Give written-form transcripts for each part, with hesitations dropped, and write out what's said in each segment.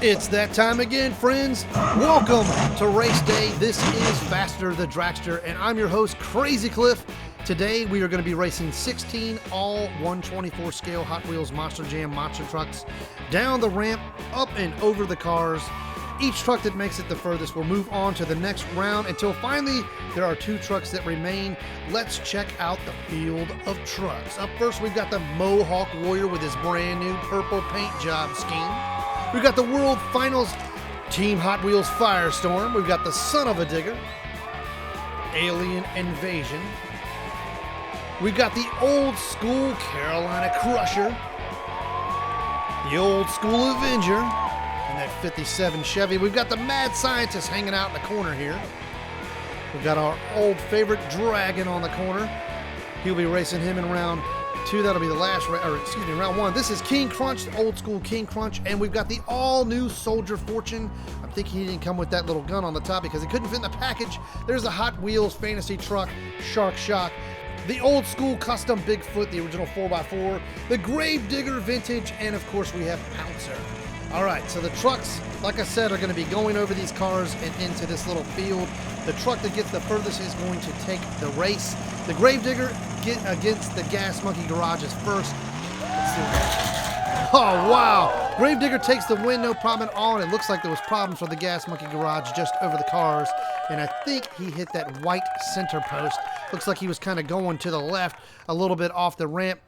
It's that time again, friends. Welcome to race day. This is Faster the Dragster, and I'm your host, Crazy Cliff. Today, we are going to be racing 16 all 124 scale Hot Wheels Monster Jam monster trucks down the ramp, up and over the cars. Each truck that makes it the furthest will move on to the next round until finally there are 2 trucks that remain. Let's check out the field of trucks. Up first, we've got the Mohawk Warrior with his brand new purple paint job scheme. We've got the World Finals Team Hot Wheels Firestorm. We've got the Son of a Digger, Alien Invasion. We've got the Old School Carolina Crusher, the Old School Avenger, and that 57 Chevy. We've got the Mad Scientist hanging out in the corner here. We've got our old favorite Dragon on the corner. He'll be racing him in round 2. That'll be the last, round 1. This is King Crunch, the Old School King Crunch, and we've got the all-new Soldier Fortune. I'm thinking he didn't come with that little gun on the top because it couldn't fit in the package. There's the Hot Wheels Fantasy Truck, Shark Shock, the Old School Custom Bigfoot, the original 4x4, the Grave Digger Vintage, and of course we have Pouncer. All right, so the trucks, like I said, are going to be going over these cars and into this little field. The truck that gets the furthest is going to take the race. The Grave Digger against the Gas Monkey Garage is first. Let's see what happens. Oh, wow. Grave Digger takes the win, no problem at all. And it looks like there was problems for the Gas Monkey Garage just over the cars. And I think he hit that white center post. Looks like he was kind of going to the left a little bit off the ramp.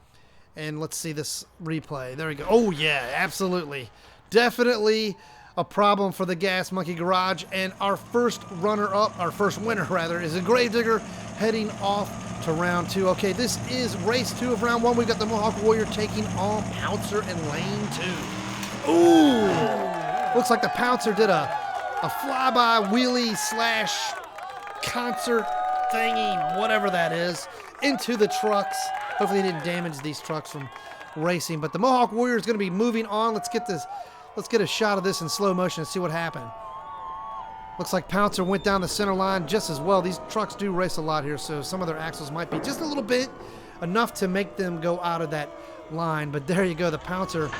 And let's see this replay. There we go. Oh, yeah, absolutely. Definitely a problem for the Gas Monkey Garage. And our first runner-up, our first winner, rather, is a Grave Digger heading off to round 2. Okay, this is race 2 of round 1. We've got the Mohawk Warrior taking on Pouncer in lane 2. Ooh! Looks like the Pouncer did a flyby wheelie slash concert thingy, whatever that is, into the trucks. Hopefully he didn't damage these trucks from racing. But the Mohawk Warrior is going to be moving on. Let's get a shot of this in slow motion and see what happened. Looks like Pouncer went down the center line just as well. These trucks do race a lot here, so some of their axles might be just a little bit enough to make them go out of that line. But there you go, the Pouncer.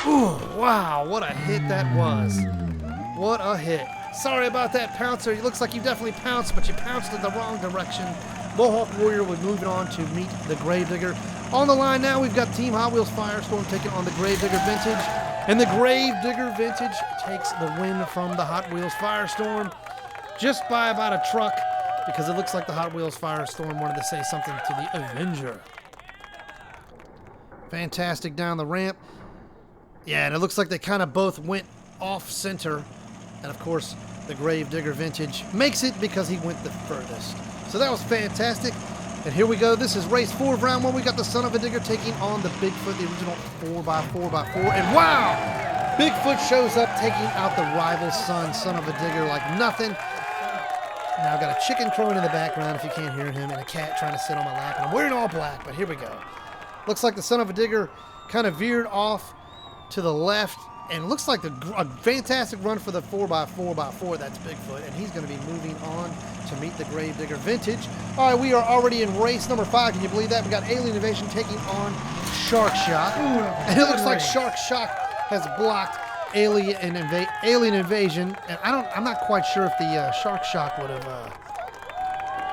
Ooh, wow, what a hit that was. What a hit. Sorry about that, Pouncer. It looks like you definitely pounced, but you pounced in the wrong direction. Mohawk Warrior would move it on to meet the Grave Digger. On the line now, we've got Team Hot Wheels Firestorm taking on the Grave Digger Vintage. And the Grave Digger Vintage takes the win from the Hot Wheels Firestorm just by about a truck, because it looks like the Hot Wheels Firestorm wanted to say something to the Avenger. Fantastic down the ramp. Yeah, and it looks like they kind of both went off center. And of course, the Grave Digger Vintage makes it because he went the furthest. So that was fantastic. And here we go. This is race 4 of round 1. We got the Son of a Digger taking on the Bigfoot, the original 4x4x4. And wow! Bigfoot shows up taking out the rival Son of a Digger like nothing. Now I've got a chicken crowing in the background if you can't hear him, and a cat trying to sit on my lap. And I'm wearing all black, but here we go. Looks like the Son of a Digger kind of veered off to the left. And it looks like a fantastic run for the 4x4x4. That's Bigfoot. And he's going to be moving on to meet the Grave Digger Vintage. All right, we are already in race number 5. Can you believe that? We got Alien Invasion taking on Shark Shock. And it looks like Shark Shock has blocked Alien Invasion. And I'm not quite sure if the Shark Shock would have...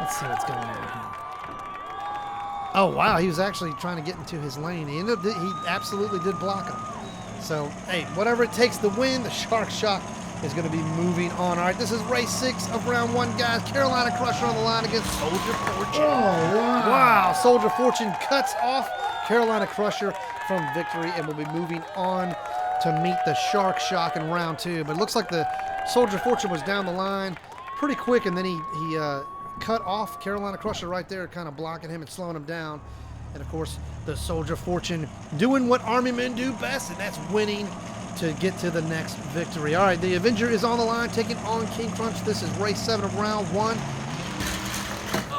let's see what's going on here. Oh, wow. He was actually trying to get into his lane. He absolutely did block him. So, hey, whatever it takes to win, the Shark Shock is going to be moving on. All right, this is race 6 of round 1, guys. Carolina Crusher on the line against Soldier Fortune. Oh, wow. Wow, Soldier Fortune cuts off Carolina Crusher from victory and will be moving on to meet the Shark Shock in round 2. But it looks like the Soldier Fortune was down the line pretty quick, and then he cut off Carolina Crusher right there, kind of blocking him and slowing him down. And, of course, the Soldier Fortune doing what Army men do best, and that's winning to get to the next victory. All right, the Avenger is on the line, taking on King Crunch. This is race 7 of round 1. And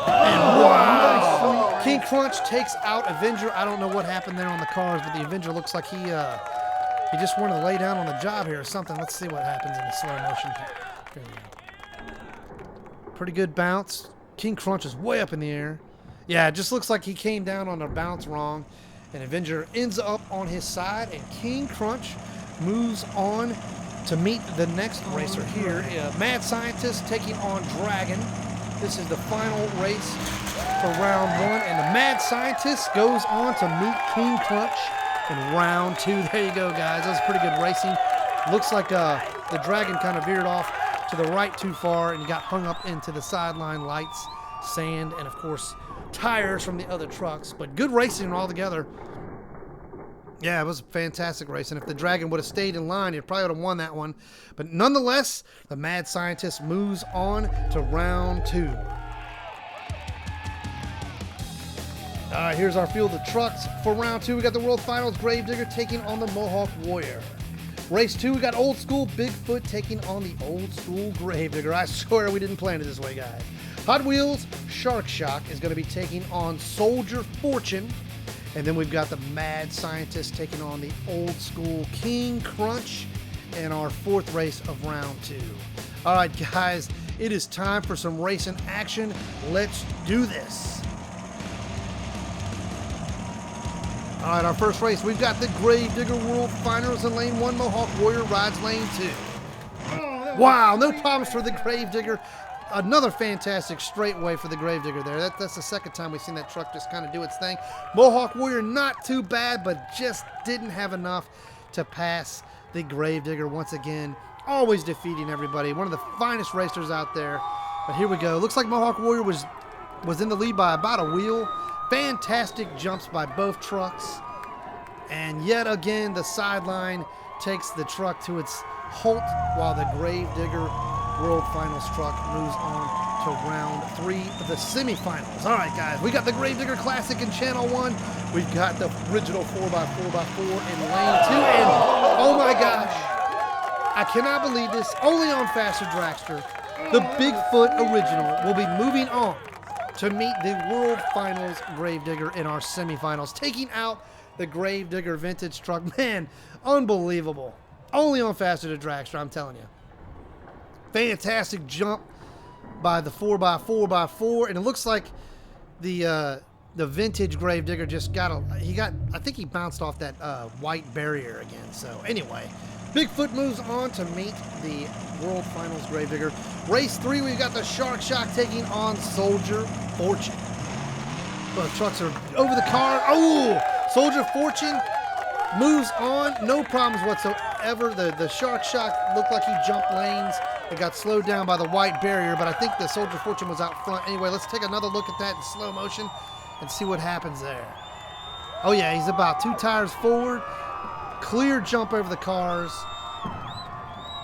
wow! King Crunch takes out Avenger. I don't know what happened there on the cars, but the Avenger looks like he just wanted to lay down on the job here or something. Let's see what happens in the slow motion. Here we go. Pretty good bounce. King Crunch is way up in the air. Yeah, it just looks like he came down on a bounce wrong. And Avenger ends up on his side. And King Crunch moves on to meet the next racer here. Mad Scientist taking on Dragon. This is the final race for round 1, and the Mad Scientist goes on to meet King Crunch in round 2. There you go, guys. That was pretty good racing. Looks like the Dragon kind of veered off to the right too far and got hung up into the sideline lights, sand, and of course tires from the other trucks. But good racing altogether. Yeah, it was fantastic racing. If the Dragon would have stayed in line, he probably would have won that one. But nonetheless, the Mad Scientist moves on to round 2. All right, here's our field of trucks for round 2. We got the World Finals Gravedigger taking on the Mohawk Warrior. Race 2, we got Old School Bigfoot taking on the Old School Gravedigger. I swear we didn't plan it this way, guys. Hot Wheels Shark Shock is going to be taking on Soldier Fortune. And then we've got the Mad Scientist taking on the Old School King Crunch in our 4th race of round 2. All right, guys, it is time for some racing action. Let's do this. All right, our first race, we've got the Gravedigger World Finals in lane 1. Mohawk Warrior rides lane 2. Wow, no problems for the Gravedigger. Another fantastic straightaway for the Gravedigger there. That's the second time we've seen that truck just kind of do its thing. Mohawk Warrior not too bad, but just didn't have enough to pass the Gravedigger once again. Always defeating everybody. One of the finest racers out there. But here we go. Looks like Mohawk Warrior was in the lead by about a wheel. Fantastic jumps by both trucks. And yet again, the sideline takes the truck to its halt while the Gravedigger World Finals truck moves on to round 3 of the semifinals. All right, guys, we got the Gravedigger Classic in Channel 1. We've got the original 4x4x4 in lane 2. And oh my gosh, I cannot believe this. Only on Faster Dragster, the Bigfoot original will be moving on to meet the World Finals Gravedigger in our semifinals, taking out the Gravedigger vintage truck. Man, unbelievable. Only on Faster Dragster, I'm telling you. Fantastic jump by the 4x4x4, and it looks like the vintage Gravedigger just I think he bounced off that white barrier again. So anyway, Bigfoot moves on to meet the World Finals Gravedigger. Race 3, we've got the Shark Shock taking on Soldier Fortune. Both trucks are over the car. Oh, Soldier Fortune moves on, no problems whatsoever. The Shark Shock looked like he jumped lanes. It got slowed down by the white barrier, but I think the Soldier Fortune was out front. Anyway, let's take another look at that in slow motion and see what happens there. Oh yeah, he's about 2 tires forward. Clear jump over the cars.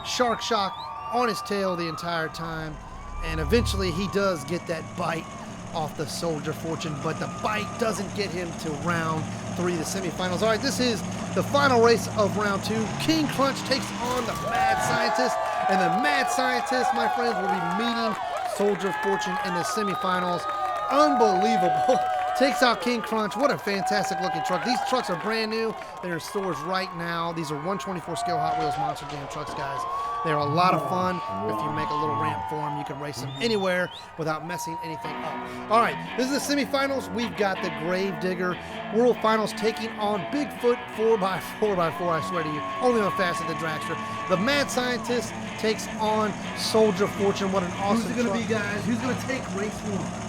Shark Shock on his tail the entire time. And eventually he does get that bite off the Soldier Fortune, but the bite doesn't get him to round 3, the semifinals. All right, this is the final race of round 2. King Crunch takes on the Mad Scientist, and the Mad Scientist, my friends, will be meeting Soldier Fortune in the semifinals. Unbelievable. Takes out King Crunch. What a fantastic looking truck. These trucks are brand new. They're in stores right now. These are 124 scale Hot Wheels Monster Jam trucks, guys. They're a lot of fun. If you make a little ramp for them, you can race them anywhere without messing anything up. All right, this is the semifinals. We've got the Gravedigger World Finals taking on Bigfoot 4x4x4, I swear to you. Only on Faster the Dragster. The Mad Scientist takes on Soldier Fortune. What an awesome truck. Who's it going to be, guys? Who's going to take race 1?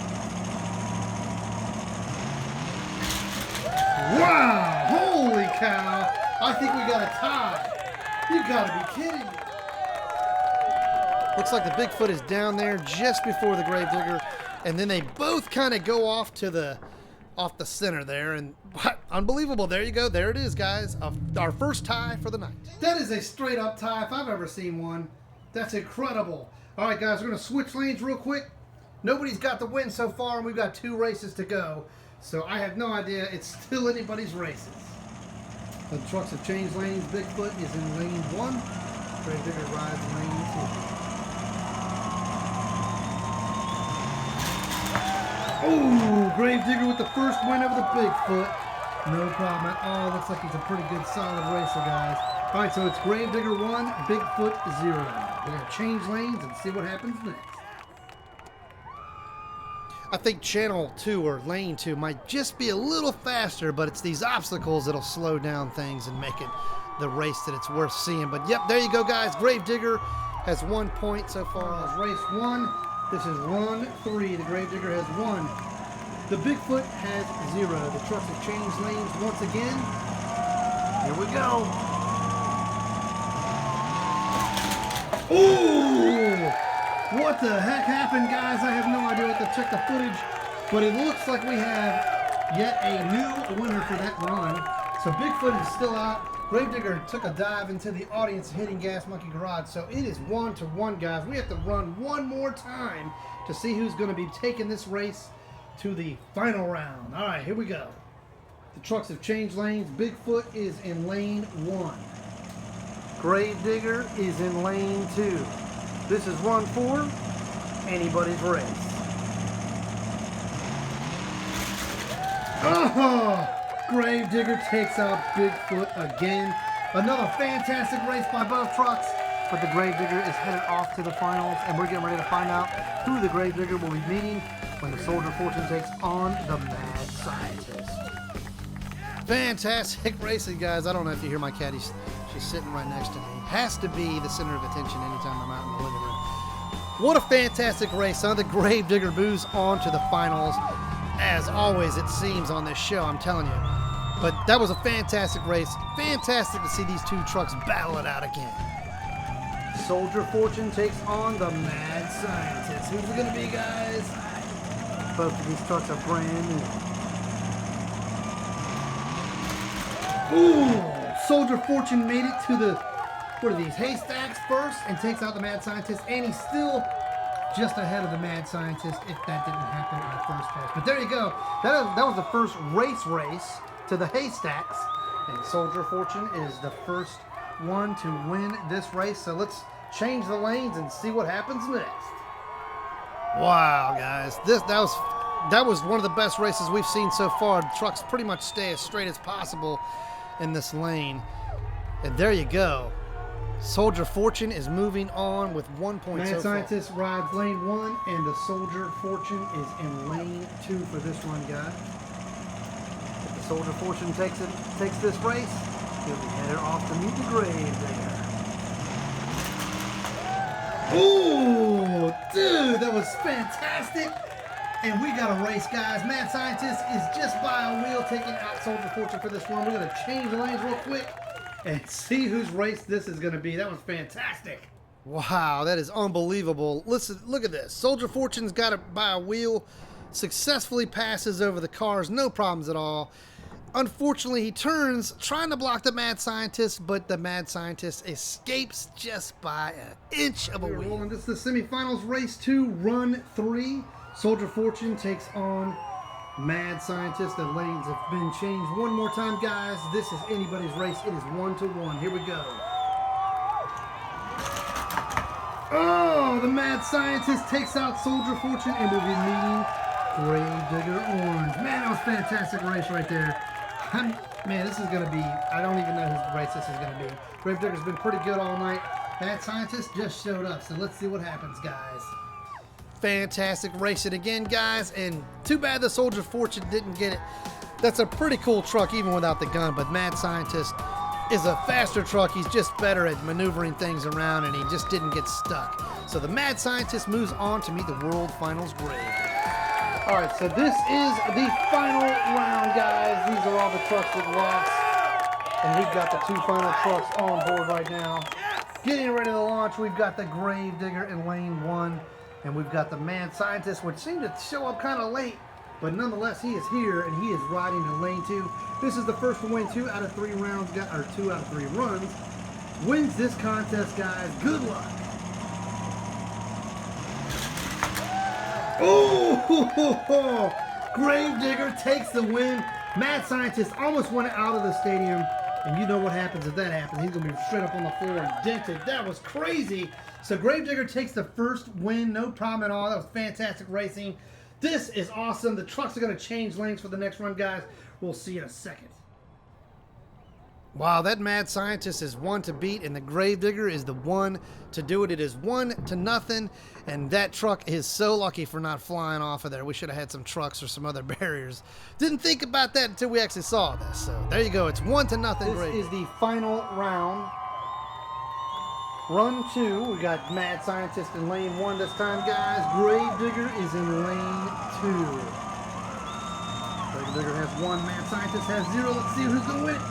Wow! Holy cow! I think we got a tie. You gotta be kidding me. Looks like the Bigfoot is down there just before the Gravedigger, and then they both kind of go off to the center there, and what? Unbelievable. There you go. There it is, guys. Our first tie for the night. That is a straight up tie if I've ever seen one. That's incredible. All right, guys, we're gonna switch lanes real quick. Nobody's got the win so far, and we've got 2 races to go. So I have no idea. It's still anybody's races. The trucks have changed lanes. Bigfoot is in lane 1. Gravedigger rides lane 2. Oh, Gravedigger with the first win over the Bigfoot. No problem at all. Looks like he's a pretty good, solid racer, guys. All right, so it's Gravedigger 1, Bigfoot 0. We're going to change lanes and see what happens next. I think channel 2 or lane 2 might just be a little faster, but it's these obstacles that'll slow down things and make it the race that it's worth seeing. But yep, there you go, guys. Gravedigger has 1 point so far. That's race 1. This is run 3. The Gravedigger has 1. The Bigfoot has 0. The trucks have changed lanes once again. Here we go. Ooh! What the heck happened, guys? I have no idea what to check the footage, but it looks like we have yet a new winner for that run. So Bigfoot is still out. Gravedigger took a dive into the audience hitting Gas Monkey Garage. So it is 1-1, guys. We have to run one more time to see who's going to be taking this race to the final round. All right, here we go. The trucks have changed lanes. Bigfoot is in lane 1. Gravedigger is in lane 2. This is run 4, anybody's race. Oh! Gravedigger takes out Bigfoot again. Another fantastic race by both trucks, but the Gravedigger is headed off to the finals, and we're getting ready to find out who the Gravedigger will be meeting when the Soldier of Fortune takes on the Mad Scientist. Fantastic racing, guys. I don't know if you hear my cat. She's sitting right next to me. Has to be the center of attention anytime I'm out in the living room. What a fantastic race, huh? The Gravedigger moves on to the finals. As always, it seems on this show, I'm telling you. But that was a fantastic race. Fantastic to see these two trucks battle it out again. Soldier of Fortune takes on the Mad Scientist. Who's it going to be, guys? Both of these trucks are brand new. Ooh! Soldier of Fortune made it to the, what are these, haystacks first and takes out the Mad Scientist. And he's still just ahead of the Mad Scientist if that didn't happen in the first pass. But there you go. That was the first race to the haystacks. And Soldier of Fortune is the first one to win this race. So let's change the lanes and see what happens next. Wow, guys. That was one of the best races we've seen so far. The trucks pretty much stay as straight as possible in this lane. And there you go. Soldier of Fortune is moving on with 1 point so far. Mad Scientist rides lane 1, and the Soldier of Fortune is in lane 2 for this one, guys. If the Soldier of Fortune takes this race, he'll be headed off to meet the Gravedigger. Ooh, dude, that was fantastic. And we got a race, guys. Mad Scientist is just by a wheel taking out Soldier of Fortune for this one. We're going to change the lanes real quick and see whose race this is going to be. That was fantastic. Wow, that is unbelievable. Listen, look at this. Soldier of Fortune's got it by a wheel, successfully passes over the cars, no problems at all. Unfortunately, he turns, trying to block the Mad Scientist, but the Mad Scientist escapes just by an inch of a wheel. This is the semifinals, race 2, run 3. Soldier of Fortune takes on Mad Scientist. The lanes have been changed one more time, guys. This is anybody's race. It is 1-1. Here we go. Oh, the Mad Scientist takes out Soldier of Fortune, and we'll be meeting Gravedigger Orange. Man, that was a fantastic race right there. Man, this is going to be, I don't even know whose race this is going to be. Gravedigger's been pretty good all night. Mad Scientist just showed up, so let's see what happens, guys. Fantastic racing again, guys, and too bad the Soldier of Fortune didn't get it. That's a pretty cool truck even without the gun, but Mad Scientist is a faster truck. He's just better at maneuvering things around, and he just didn't get stuck. So the Mad Scientist moves on to meet the World Finals Grade. All right, so this is the final round, guys. These are all the trucks that lost, and we've got the 2 final trucks on board right now. Getting ready to launch, we've got the Gravedigger in lane 1. And we've got the Mad Scientist, which seemed to show up kind of late, but nonetheless, he is here, and he is riding in lane 2. This is the first to win 2 out of 3 rounds, or 2 out of 3 runs. Wins this contest, guys. Good luck. Oh, Gravedigger takes the win. Mad Scientist almost went out of the stadium, and you know what happens if that happens. He's going to be straight up on the floor and dented. That was crazy. So Gravedigger takes the first win, no problem at all. That was fantastic racing. This is awesome. The trucks are going to change lanes for the next run, guys. We'll see you in a second. Wow, that mad scientist is one to beat, and the Gravedigger is the one to do it. It is 1-0, and that truck is so lucky for not flying off of there. We should have had some trucks or some other barriers. Didn't think about that until we actually saw this. So there you go. It's 1-0. This is the final round. Run 2. We got mad scientist in lane 1 this time, guys. Gravedigger is in lane 2. Gravedigger has 1. Mad scientist has 0. Let's see who's going to win it.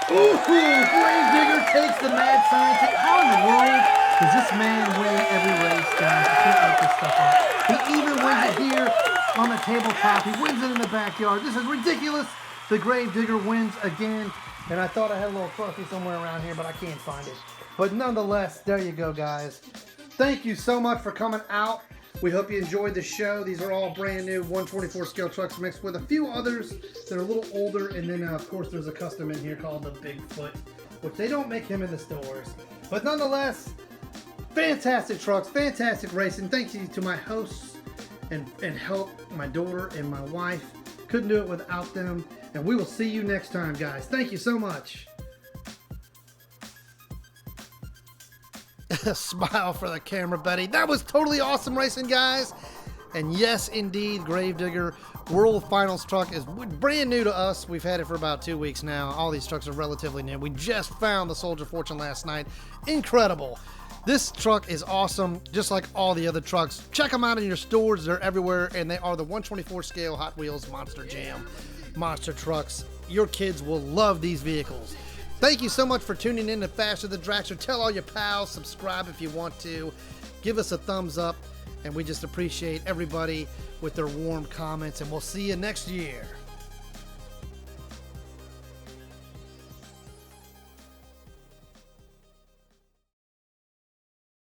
Ooh, Gravedigger takes the mad scientist. How in the world does this man win every race, guys? I can't make this stuff up. He even wins it here on the tabletop. He wins it in the backyard. This is ridiculous. The Gravedigger wins again. And I thought I had a little trophy somewhere around here, but I can't find it. But nonetheless, there you go, guys. Thank you so much for coming out. We hope you enjoyed the show. These are all brand new 124 scale trucks mixed with a few others that are a little older. And then, of course, there's a custom in here called the Bigfoot, which they don't make him in the stores. But nonetheless, fantastic trucks, fantastic racing. Thank you to my hosts and help, my daughter and my wife. Couldn't do it without them. And we will see you next time, guys. Thank you so much. Smile for the camera, Betty. That was totally awesome racing, guys. And yes, indeed, Gravedigger World Finals truck is brand new to us. We've had it for about 2 weeks now. All these trucks are relatively new. We just found the Soldier Fortune last night. Incredible. This truck is awesome, just like all the other trucks. Check them out in your stores. They're everywhere, and they are the 124 scale Hot Wheels Monster Jam monster trucks. Your kids will love these vehicles. Thank you so much for tuning in to Faster the Dragster. Tell all your pals, subscribe if you want to. Give us a thumbs up, and we just appreciate everybody with their warm comments, and we'll see you next year.